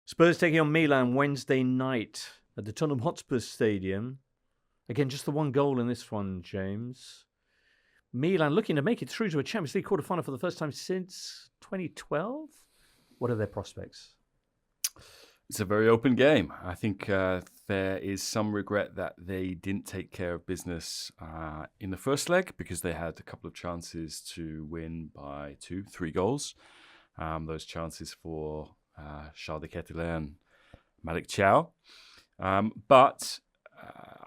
Spurs taking on Milan Wednesday night at the Tottenham Hotspur Stadium. Again, just the one goal in this one, James. Milan looking to make it through to a Champions League quarter-final for the first time since 2012. What are their prospects? It's a very open game. I think there is some regret that they didn't take care of business in the first leg because they had a couple of chances to win by 2-3 goals. Those chances for Charles de Ketelaere and Malik Thiaw. But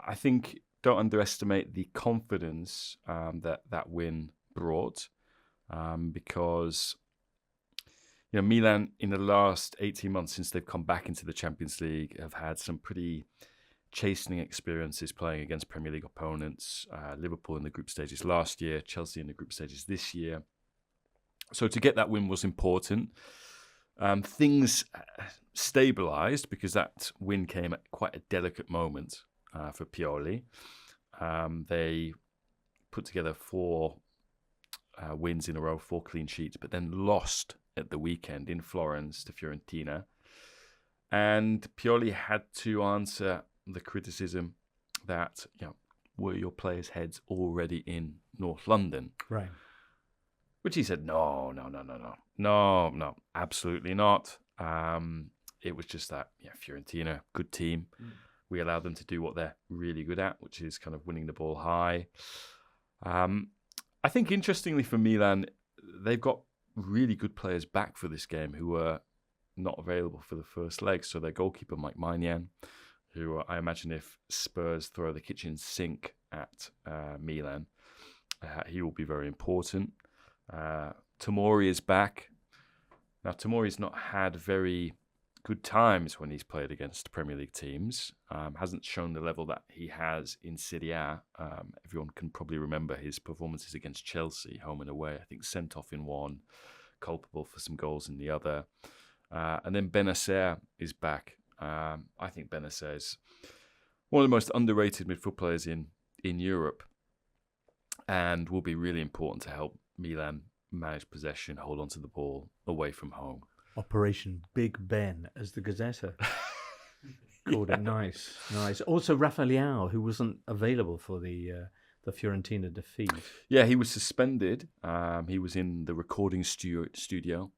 I think don't underestimate the confidence that win brought because Milan in the last 18 months since they've come back into the Champions League have had some pretty chastening experiences playing against Premier League opponents. Liverpool in the group stages last year, Chelsea in the group stages this year. So to get that win was important. Things stabilised because that win came at quite a delicate moment for Pioli. They put together 4 wins in a row, 4 clean sheets, but then lost at the weekend in Florence to Fiorentina. And Pioli had to answer the criticism that, were your players' heads already in North London? Right. Which he said, no, absolutely not. It was just that, Fiorentina, good team. We allowed them to do what they're really good at, which is kind of winning the ball high. I think, interestingly for Milan, they've got really good players back for this game who were not available for the first leg. So their goalkeeper, Mike Maignan, who I imagine if Spurs throw the kitchen sink at Milan, he will be very important. Tomori is back. Now, Tomori's not had very good times when he's played against Premier League teams. Hasn't shown the level that he has in Serie A. Everyone can probably remember his performances against Chelsea, home and away. I think sent off in one, culpable for some goals in the other. And then Benacer is back. I think Benacer is one of the most underrated midfield players in Europe and will be really important to help Milan manage possession, hold on to the ball away from home. Operation Big Ben, as the Gazzetta called it. Nice. Also, Rafa Leao, who wasn't available for the Fiorentina defeat. Yeah, he was suspended. He was in the recording studio,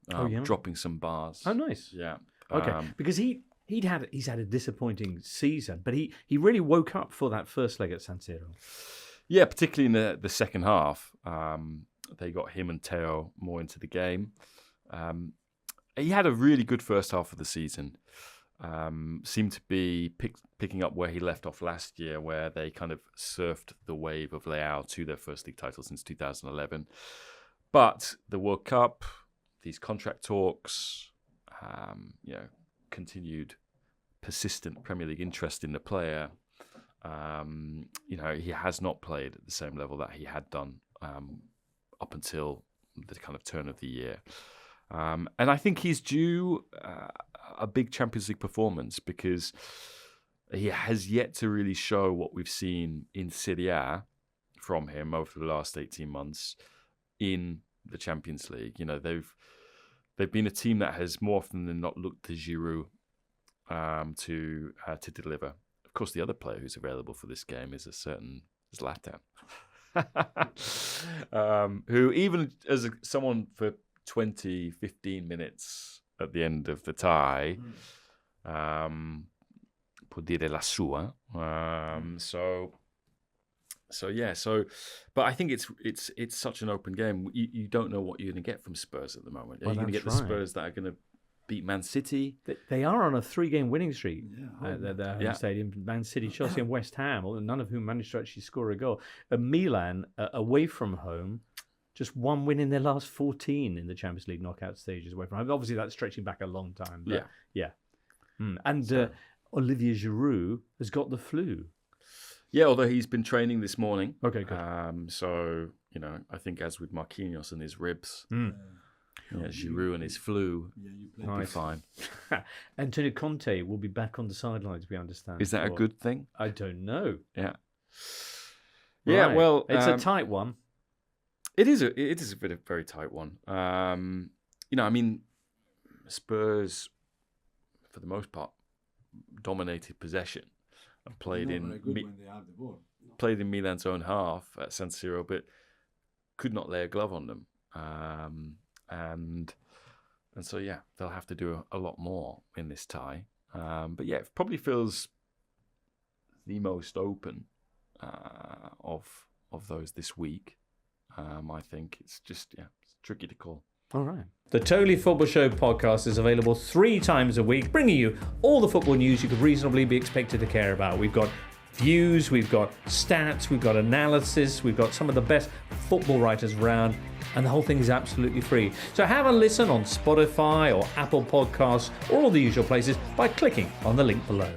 dropping some bars. Oh, nice. Yeah. Okay, because he's had a disappointing season, but he really woke up for that first leg at San Siro. Yeah, particularly in the second half. They got him and Teo more into the game. He had a really good first half of the season. Seemed to be picking up where he left off last year, where they kind of surfed the wave of Leao to their first league title since 2011. But the World Cup, these contract talks, continued persistent Premier League interest in the player. He has not played at the same level that he had done up until the kind of turn of the year. And I think he's due a big Champions League performance because he has yet to really show what we've seen in Serie A from him over the last 18 months in the Champions League. They've been a team that has more often than not looked to Giroud to deliver. Of course, the other player who's available for this game is a certain Zlatan, who even as someone for 15 minutes at the end of the tie, può dire la sua. But I think it's such an open game. You don't know what you're going to get from Spurs at the moment. You're going to get the Spurs that are going to beat Man City. They are on a 3-game winning streak at their home stadium. Man City, Chelsea and West Ham, none of whom managed to actually score a goal. Milan, away from home, just one win in their last 14 in the Champions League knockout stages away from home. Obviously, that's stretching back a long time. But And Olivier Giroud has got the flu. Yeah, although he's been training this morning. Okay, good. So, I think as with Marquinhos and his ribs, Giroud and his flu, will be fine. Antonio Conte will be back on the sidelines, we understand. Is that a good thing? I don't know. Yeah. Right. Yeah, well... It's a tight one. It is a very tight one. Spurs for the most part, dominated possession and played in Milan's own half at San Siro, but could not lay a glove on them. And so, yeah, they'll have to do a lot more in this tie. But yeah, it probably feels the most open of those this week. I think it's just, it's tricky to call. All right. The Totally Football Show podcast is available 3 times a week, bringing you all the football news you could reasonably be expected to care about. We've got views, we've got stats, we've got analysis, we've got some of the best football writers around, and the whole thing is absolutely free. So have a listen on Spotify or Apple Podcasts or all the usual places by clicking on the link below.